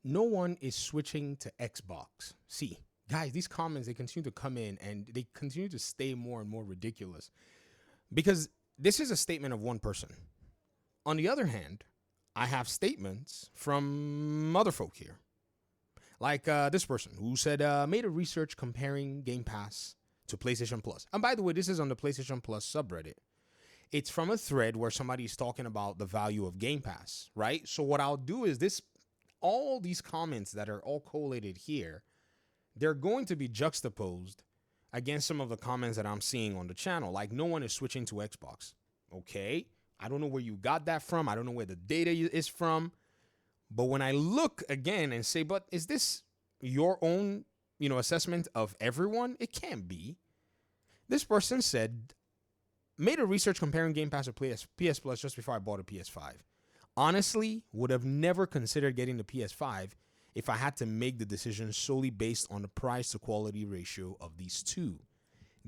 No one is switching to Xbox. See, guys, these comments, they continue to come in and they continue to stay more and more ridiculous because this is a statement of one person. On the other hand, I have statements from other folk here, like this person who said, made a research comparing Game Pass to PlayStation Plus. And by the way, this is on the PlayStation Plus subreddit. It's from a thread where somebody's talking about the value of Game Pass, right? So what I'll do is this, all these comments that are all collated here, they're going to be juxtaposed against some of the comments that I'm seeing on the channel. Like, no one is switching to Xbox. Okay. I don't know where you got that from. I don't know where the data is from. But when I look again and say, but is this your own, assessment of everyone? It can't be. This person said, made a research comparing Game Pass to PS Plus just before I bought a PS5. Honestly, would have never considered getting the PS5 if I had to make the decision solely based on the price to quality ratio of these two.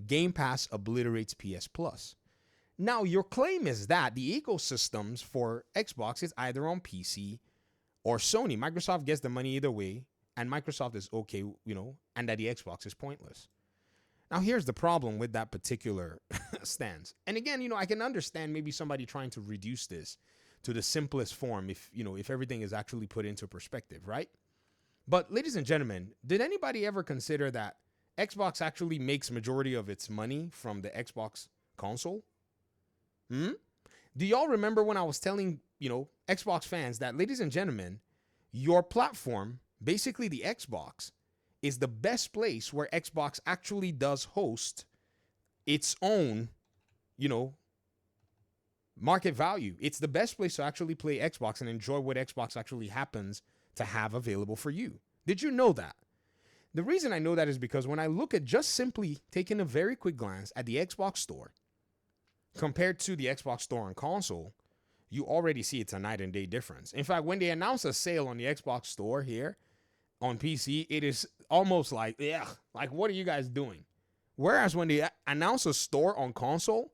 Game Pass obliterates PS Plus. Now, your claim is that the ecosystems for Xbox is either on PC or Sony. Microsoft gets the money either way, and Microsoft is okay, and that the Xbox is pointless. Now, here's the problem with that particular stance. And again, I can understand maybe somebody trying to reduce this to the simplest form if everything is actually put into perspective, right? But ladies and gentlemen, did anybody ever consider that Xbox actually makes majority of its money from the Xbox console? Do y'all remember when I was telling, Xbox fans that, ladies and gentlemen, your platform, basically the Xbox, is the best place where Xbox actually does host its own, market value. It's the best place to actually play Xbox and enjoy what Xbox actually happens to have available for you. Did you know that? The reason I know that is because when I look at just simply taking a very quick glance at the Xbox store compared to the Xbox store on console, you already see it's a night and day difference. In fact, when they announce a sale on the Xbox store here on PC, it is almost like, what are you guys doing? Whereas when they announce a store on console,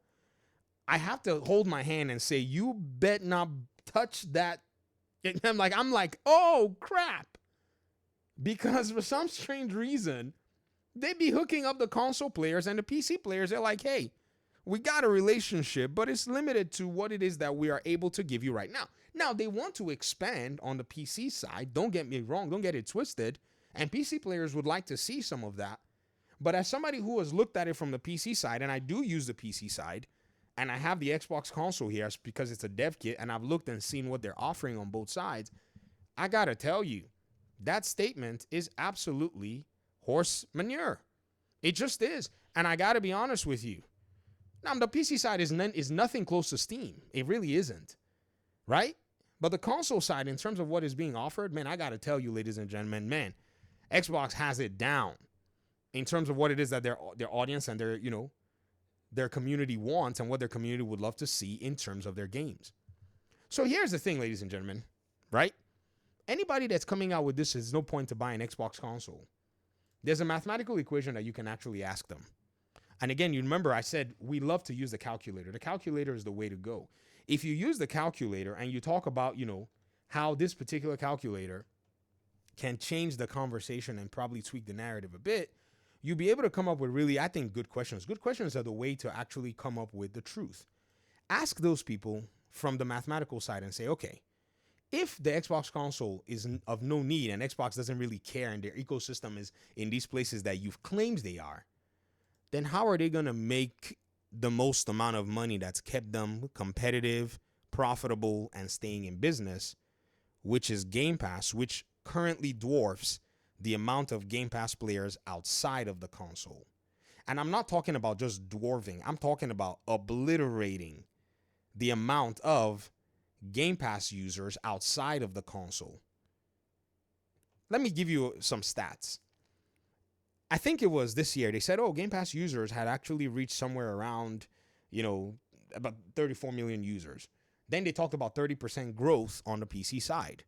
I have to hold my hand and say, you bet not touch that. I'm like, oh crap. Because for some strange reason, they'd be hooking up the console players and the PC players. They're like, hey, we got a relationship, but it's limited to what it is that we are able to give you right now. Now, they want to expand on the PC side. Don't get me wrong. Don't get it twisted. And PC players would like to see some of that. But as somebody who has looked at it from the PC side, and I do use the PC side, and I have the Xbox console here because it's a dev kit, and I've looked and seen what they're offering on both sides, I gotta tell you, that statement is absolutely horse manure. It just is. And I gotta be honest with you. Now, the PC side is nothing close to Steam. It really isn't, right? But the console side, in terms of what is being offered, man, I gotta tell you, ladies and gentlemen, man, Xbox has it down in terms of what it is that their audience and their community wants and what their community would love to see in terms of their games. So here's the thing, ladies and gentlemen, right? Anybody that's coming out with this, there's no point to buy an Xbox console. There's a mathematical equation that you can actually ask them. And again, you remember I said we love to use the calculator. The calculator is the way to go. If you use the calculator and you talk about, how this particular calculator can change the conversation and probably tweak the narrative a bit, you'll be able to come up with really, I think, good questions. Good questions are the way to actually come up with the truth. Ask those people from the mathematical side and say, okay, if the Xbox console is of no need and Xbox doesn't really care and their ecosystem is in these places that you've claimed they are, then how are they going to make the most amount of money that's kept them competitive, profitable, and staying in business, which is Game Pass, which currently dwarfs the amount of Game Pass players outside of the console. And I'm not talking about just dwarfing. I'm talking about obliterating the amount of Game Pass users outside of the console. Let me give you some stats. I think it was this year. They said, Game Pass users had actually reached somewhere around, about 34 million users. Then they talked about 30% growth on the PC side.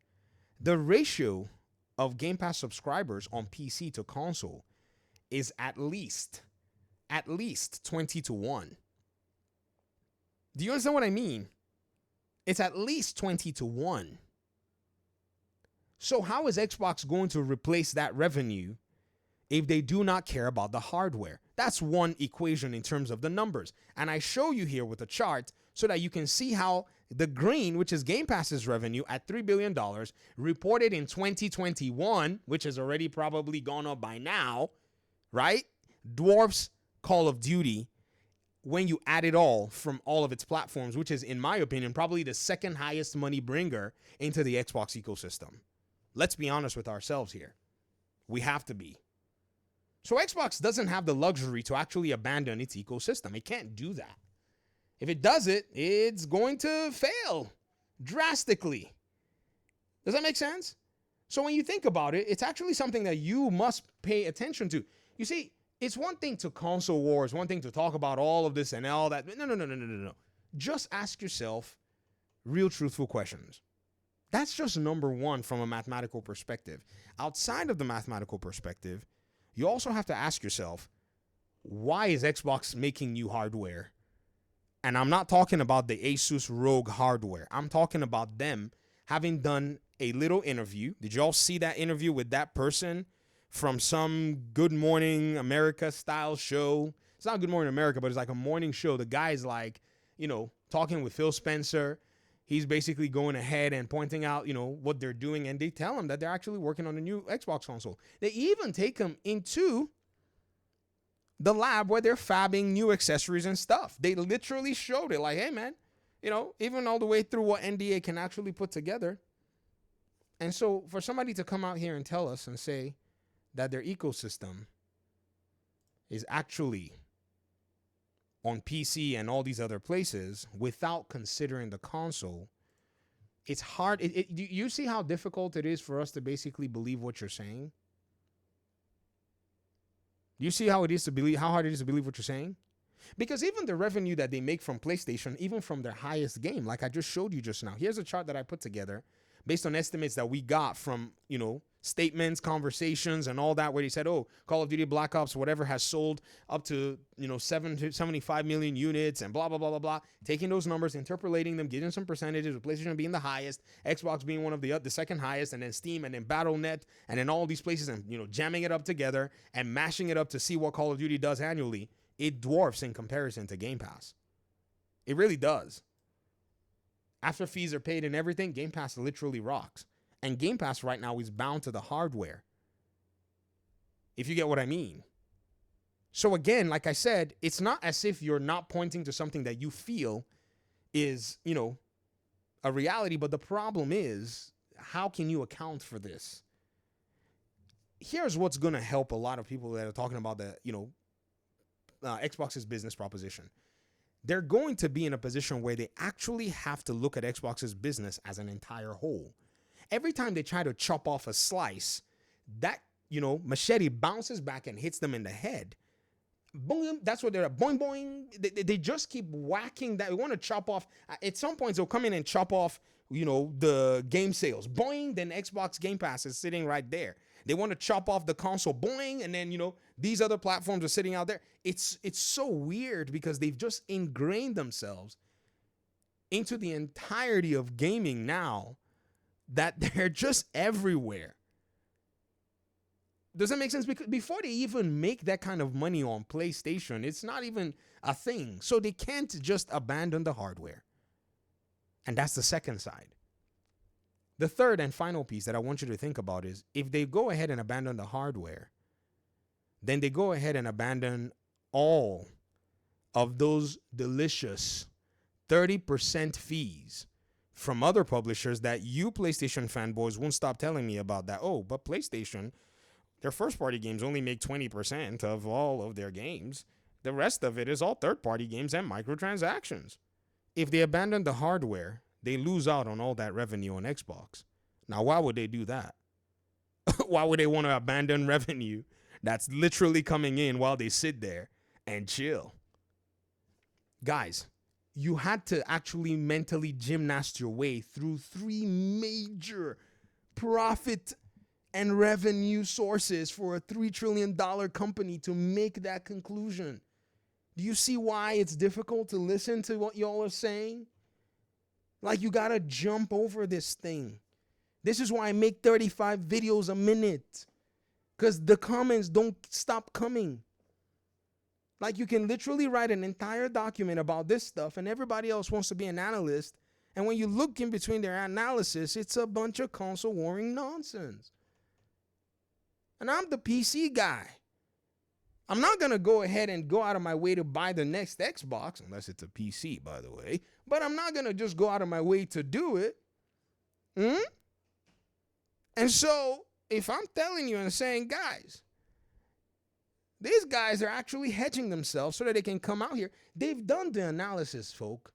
The ratio of Game Pass subscribers on PC to console is at least 20 to 1. Do you understand what I mean? It's at least 20 to 1. So how is Xbox going to replace that revenue if they do not care about the hardware? That's one equation in terms of the numbers. And I show you here with a chart so that you can see how the green, which is Game Pass's revenue at $3 billion, reported in 2021, which has already probably gone up by now, right? Dwarfs Call of Duty when you add it all from all of its platforms, which is, in my opinion, probably the second highest money bringer into the Xbox ecosystem. Let's be honest with ourselves here. We have to be. So Xbox doesn't have the luxury to actually abandon its ecosystem. It can't do that. If it does it, it's going to fail drastically. Does that make sense? So when you think about it, it's actually something that you must pay attention to. You see, it's one thing to console wars, one thing to talk about all of this and all that. No. Just ask yourself real truthful questions. That's just number one from a mathematical perspective. Outside of the mathematical perspective, you also have to ask yourself, why is Xbox making new hardware? And I'm not talking about the Asus ROG hardware. I'm talking about them having done a little interview. Did you all see that interview with that person from some Good Morning America style show? It's not Good Morning America, but it's like a morning show. The guy's like, talking with Phil Spencer. He's basically going ahead and pointing out, what they're doing. And they tell him that they're actually working on a new Xbox console. They even take him into the lab where they're fabbing new accessories and stuff. They literally showed it like, hey, man, even all the way through what NDA can actually put together. And so for somebody to come out here and tell us and say that their ecosystem is actually on PC and all these other places without considering the console, it's hard. You see how difficult it is for us to basically believe what you're saying? You see how hard it is to believe what you're saying? Because even the revenue that they make from PlayStation, even from their highest game, like I just showed you just now, here's a chart that I put together based on estimates that we got from, statements, conversations, and all that, where they said, oh, Call of Duty Black Ops, whatever, has sold up to, 75 million units and blah, blah, blah, blah, blah. Taking those numbers, interpolating them, getting some percentages, with PlayStation being the highest, Xbox being one of the second highest, and then Steam, and then Battle.net, and then all these places, and, jamming it up together and mashing it up to see what Call of Duty does annually. It dwarfs in comparison to Game Pass. It really does. After fees are paid and everything, Game Pass literally rocks. And Game Pass right now is bound to the hardware, if you get what I mean. So again, like I said, it's not as if you're not pointing to something that you feel is, a reality. But the problem is, how can you account for this? Here's what's going to help a lot of people that are talking about the, Xbox's business proposition. They're going to be in a position where they actually have to look at Xbox's business as an entire whole. Every time they try to chop off a slice, that, machete bounces back and hits them in the head. Boom, that's what they're at. Boing, boing. They just keep whacking that. They want to chop off. At some points, they'll come in and chop off, the game sales. Boing, then Xbox Game Pass is sitting right there. They want to chop off the console. Boing, and then, these other platforms are sitting out there. It's so weird because they've just ingrained themselves into the entirety of gaming now, that they're just everywhere. Does that make sense? Because before they even make that kind of money on PlayStation, it's not even a thing. So they can't just abandon the hardware. And that's the second side. The third and final piece that I want you to think about is, if they go ahead and abandon the hardware, then they go ahead and abandon all of those delicious 30% fees from other publishers that you PlayStation fanboys won't stop telling me about that. Oh, but PlayStation, their first-party games only make 20% of all of their games. The rest of it is all third-party games and microtransactions. If they abandon the hardware, they lose out on all that revenue on Xbox. Now, why would they do that? Why would they want to abandon revenue that's literally coming in while they sit there and chill? Guys, you had to actually mentally gymnast your way through three major profit and revenue sources for a $3 trillion company to make that conclusion. Do you see why it's difficult to listen to what y'all are saying? Like, you got to jump over this thing. This is why I make 35 videos a minute. Because the comments don't stop coming. Like, you can literally write an entire document about this stuff and everybody else wants to be an analyst. And when you look in between their analysis, it's a bunch of console warring nonsense. And I'm the PC guy. I'm not going to go ahead and go out of my way to buy the next Xbox, unless it's a PC, by the way. But I'm not going to just go out of my way to do it. And so, if I'm telling you and saying, guys, these guys are actually hedging themselves so that they can come out here. They've done the analysis, folk.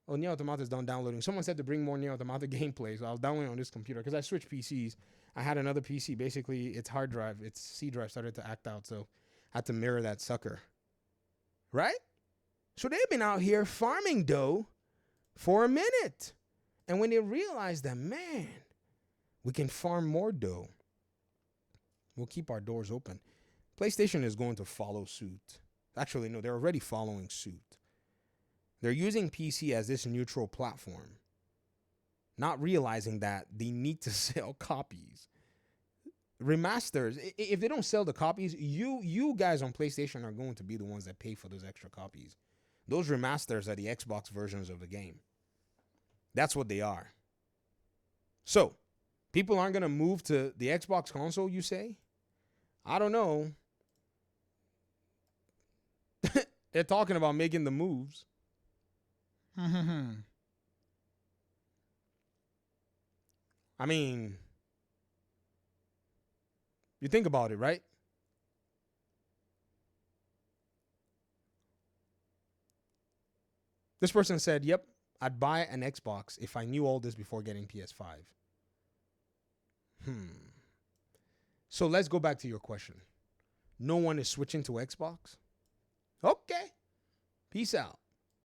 Oh, Nier Automata is done downloading. Someone said to bring more Nier Automata gameplay, so I was downloading on this computer because I switched PCs. I had another PC. Basically, its hard drive, its C drive started to act out, so I had to mirror that sucker. Right? So they've been out here farming dough for a minute. And when they realize that, man, we can farm more dough, we'll keep our doors open. PlayStation is going to follow suit. Actually, no, they're already following suit. They're using PC as this neutral platform, not realizing that they need to sell copies. Remasters, if they don't sell the copies, you guys on PlayStation are going to be the ones that pay for those extra copies. Those remasters are the Xbox versions of the game. That's what they are. So, people aren't going to move to the Xbox console, you say? I don't know. They're talking about making the moves. I mean, you think about it, right? This person said, yep, I'd buy an Xbox if I knew all this before getting PS5. So let's go back to your question. No one is switching to Xbox? Okay. Peace out.